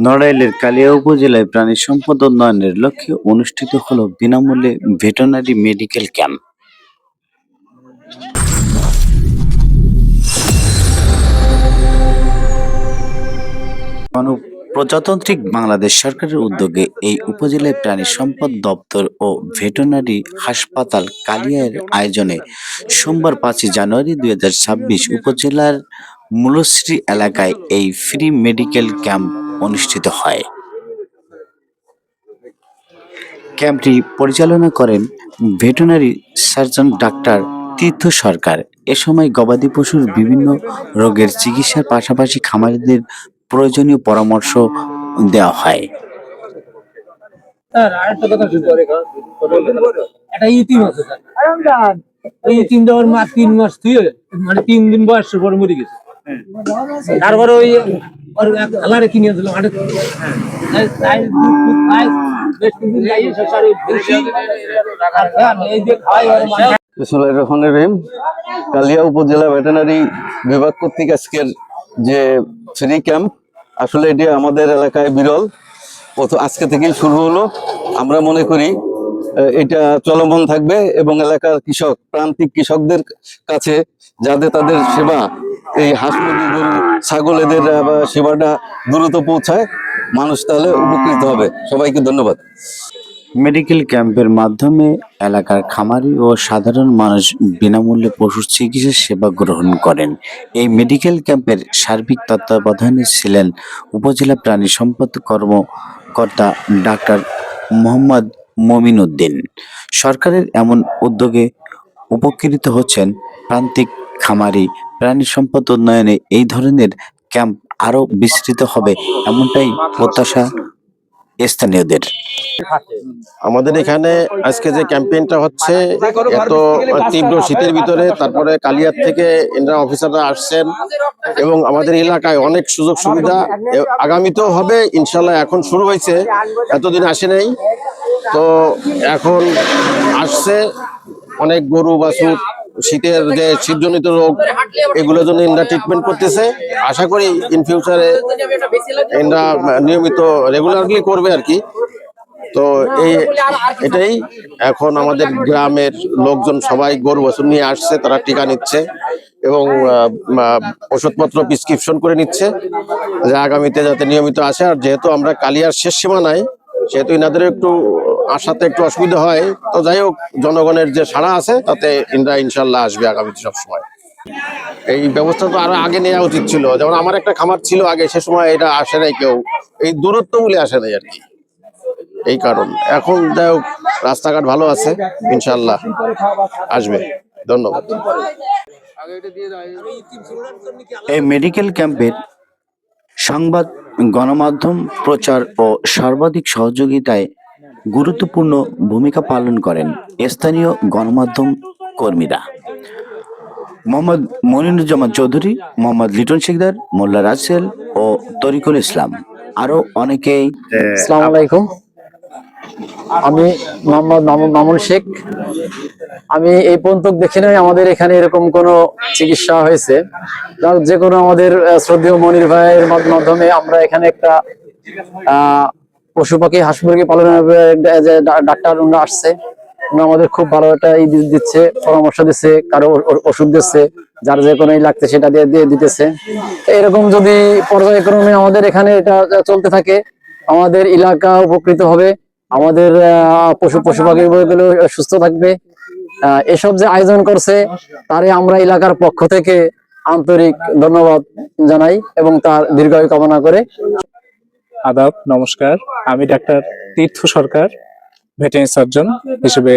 নড়াইলের কালিয়া উপজেলায় প্রাণী সম্পদ উন্নয়নের লক্ষ্যে অনুষ্ঠিত হলো বিনামূল্যে ভেটেরিনারি মেডিকেল ক্যাম্প। গণপ্রজাতান্ত্রিক বাংলাদেশ সরকারের উদ্যোগে এই উপজেলায় প্রাণী সম্পদ দপ্তর ও ভেটেরিনারি হাসপাতাল কালিয়ার আয়োজনে সোমবার 5 জানুয়ারি 2026 উপজেলার মূলশ্রী এলাকায় এই ফ্রি মেডিকেল ক্যাম্প অনুষ্ঠিত হয়। ক্যাম্পটি পরিচালনা করেন ভেটেরিনারি সার্জন ডাক্তার তীর্থ সরকার। এ সময় গবাদি পশুর বিভিন্ন রোগের চিকিৎসার পাশাপাশি খামারিদের প্রয়োজনীয় পরামর্শ দেওয়া হয়। তিন মাস মানে 3 দিন বয়সের পর মরে গেছে। তারপরে ওই আলারে কিনে দিলাম কালিয়া উপজেলা ভেটেরিনারি বিভাগ কর্তৃক আজকের যে ফ্রি ক্যাম্প, আসলে এটি আমাদের এলাকায় বিরল, আজকে থেকেই শুরু হলো। আমরা মনে করি এটা চলমান থাকবে এবং এলাকার কৃষক, প্রান্তিক কৃষকদের কাছে যাতে তাদের সেবা, এই হাঁস মুরগি গরু ছাগল এদের সেবাটা দ্রুত পৌঁছায়, মানুষ তাহলে উপকৃত হবে। সবাইকে ধন্যবাদ। মেডিকেল ক্যাম্পের মাধ্যমে এলাকার খামারি ও সাধারণ মানুষ বিনামূল্যে পশুর চিকিৎসা সেবা গ্রহণ করেন। এই মেডিকেল ক্যাম্পের সার্বিক তত্ত্বাবধানে ছিলেন উপজেলা প্রাণী সম্পদ কর্মকর্তা ডাক্তার মোহাম্মদ মমিন উদ্দিন। সরকারের এমন উদ্যোগে উপকৃত হচ্ছেন প্রান্তিক খামারি। প্রাণী সম্পদ উন্নয়নে এই ধরনের ক্যাম্প আরও বিস্তৃত হবে এমনটাই প্রত্যাশা স্থানীয়দের। আমাদের এখানে আজকে যে ক্যাম্পেইনটা হচ্ছে, এত তীব্র শীতের ভিতরে, তারপরে কালিয়ার থেকে এনারা অফিসাররা আসছেন এবং আমাদের এলাকায় অনেক সুযোগ সুবিধা আগামীতেও হবে ইনশাল্লাহ। এখন শুরু হয়েছে, এতদিন আসে নাই, তো এখন আসছে। অনেক গরু বাছুর শীতের যে শীতজনিত রোগ, এগুলোর জন্য এনরা ট্রিটমেন্ট করতেছে। আশা করি ইন ফিউচারে এনরা নিয়মিত রেগুলারলি করবে আর কি। তো এটাই এখন আমাদের গ্রামের লোকজন সবাই গরু বাছুর নিয়ে আসছে, তারা টিকা নিচ্ছে এবং ওষুধপত্র প্রেসক্রিপশন করে নিচ্ছে, যে আগামীতে যাতে নিয়মিত আসে। আর যেহেতু আমরা কালিয়ার শেষ সীমানায়, সেহেতু এনাদের একটু আসাতে একটু অসুবিধা হয়। তো যাই হোক, জনগণের যে সাড়া আছে তাতে এনরা ইনশাল্লাহ আসবে আগামীতে সবসময়। এই ব্যবস্থা তো আরো আগে নেওয়া উচিত ছিল। যেমন আমার একটা খামার ছিল আগে, সে সময় এটা আসে নাই কেউ, এই দূরত্ব বলে আসে নাই আর কি, এই কারণ। এখন যাই হোক, রাস্তাঘাট ভালো আছে, ইনশাল্লাহ আসবে। ধন্যবাদ। এই মেডিকেল ক্যাম্পের সংবাদ গণমাধ্যম প্রচার ও সর্বাধিক সহযোগিতায় গুরুত্বপূর্ণ ভূমিকা পালন করেন স্থানীয় গণমাধ্যম কর্মীরা। মোহাম্মদ মনিরুজ্জামান চৌধুরী, মোহাম্মদ লিটন শিকদার, মোল্লা রাসেল ও তরিকুল ইসলাম, আরো অনেকেই। আসসালামু আলাইকুম, আমি মোহাম্মদ মামুন শেখ। আমি এই পর্যন্ত দেখি নাই আমাদের এখানে এরকম কোনো চিকিৎসা হয়েছে। যে কোনো আমাদের শ্রদ্ধেয় মনির ভাইয়ের মাধ্যমে আমরা এখানে একটা পশু পাখি হাঁস মুরগি পালনের ডাক্তার আসছে, আমাদের খুব ভালো একটা দিচ্ছে, পরামর্শ দিচ্ছে, কারো ওষুধ দিচ্ছে, যার যে কোনো লাগছে সেটা দিয়ে দিতেছে। এরকম যদি পর্যায়ক্রমে আমাদের এখানে এটা চলতে থাকে, আমাদের এলাকা উপকৃত হবে, আমাদের পশু পাখি গুলো সুস্থ থাকবে। এসব যে আয়োজন করছে তারে আমরা এলাকার পক্ষ থেকে আন্তরিক ধন্যবাদ জানাই এবং তার দীর্ঘায়ু কামনা করে। আদাব, নমস্কার। আমি ডাক্তার তীর্থ সরকার, ভেটেরিনারি সার্জন হিসেবে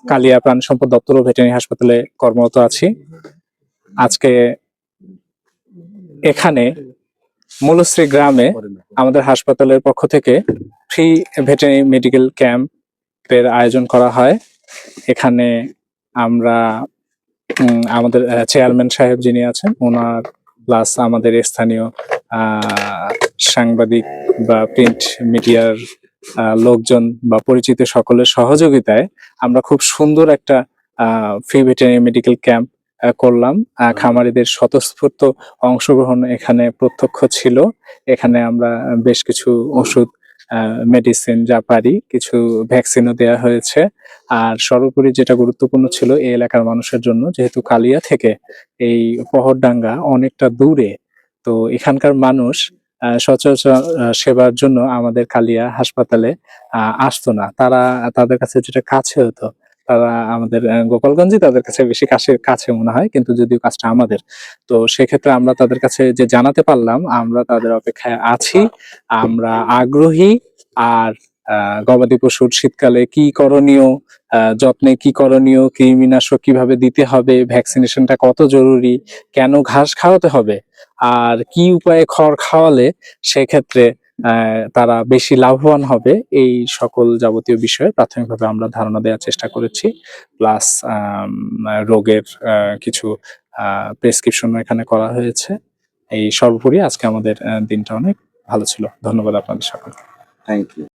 কালিয়া প্রাণী সম্পদ দপ্তর ও ভেটেরিনারি হাসপাতালে কর্মরত আছি। আজকে এখানে মূলশ্রী গ্রামে আমাদের হাসপাতালের পক্ষ থেকে ফ্রি ভেটেরিনারি মেডিকেল ক্যাম্পের আয়োজন করা হয়। এখানে আমরা আমাদের চেয়ারম্যান সাহেব যিনি আছেন ওনার, প্লাস আমাদের স্থানীয় সাংবাদিক বা প্রিন্ট মিডিয়ার লোকজন বা পরিচিত সকলের সহযোগিতায় আমরা খুব সুন্দর একটা ফ্রি ভেটেরিনারি মেডিকেল ক্যাম্প করলাম। খামারিদের স্বতঃস্ফূর্ত অংশগ্রহণ এখানে প্রত্যক্ষ ছিল। এখানে আমরা বেশ কিছু ওষুধ, মেডিসিন যা পারি, কিছু ভ্যাকসিনও দেওয়া হয়েছে। আর সর্বোপরি যেটা গুরুত্বপূর্ণ ছিল এই এলাকার মানুষের জন্য, যেহেতু কালিয়া থেকে এই পহরডাঙ্গা অনেকটা দূরে, তো এখানকার মানুষ সচরাচর সেবার জন্য আমাদের কালিয়া হাসপাতালে আসতো না। তাদের কাছে যেটা কাছে হতো, তারা আমাদের গোপালগঞ্জই তাদের কাছে বেশি কাছে মনে হয়, কিন্তু যদিও কাজটা আমাদের। তো সেক্ষেত্রে আমরা তাদের কাছে যে জানাতে পারলাম আমরা তাদের অপেক্ষায় আছি, আমরা আগ্রহী। আর গবাদি পশুর শীতকালে কি করণীয়, যত্নে কি করণীয়, কৃমিনাশক কিভাবে দিতে হবে, ভ্যাকসিনেশনটা কত জরুরি, কেন ঘাস খাওয়াতে হবে, আর কি উপায়ে খড় খাওয়ালে সেক্ষেত্রে তারা বেশি লাভবান হবে, এই সকল যাবতীয় বিষয়ে প্রাথমিকভাবে আমরা ধারণা দেওয়ার চেষ্টা করেছি। প্লাস রোগের কিছু প্রেসক্রিপশন এখানে করা হয়েছে। এই সর্বোপরি আজকে আমাদের দিনটা অনেক ভালো ছিল। ধন্যবাদ আপনাদের সকলকে। Thank you.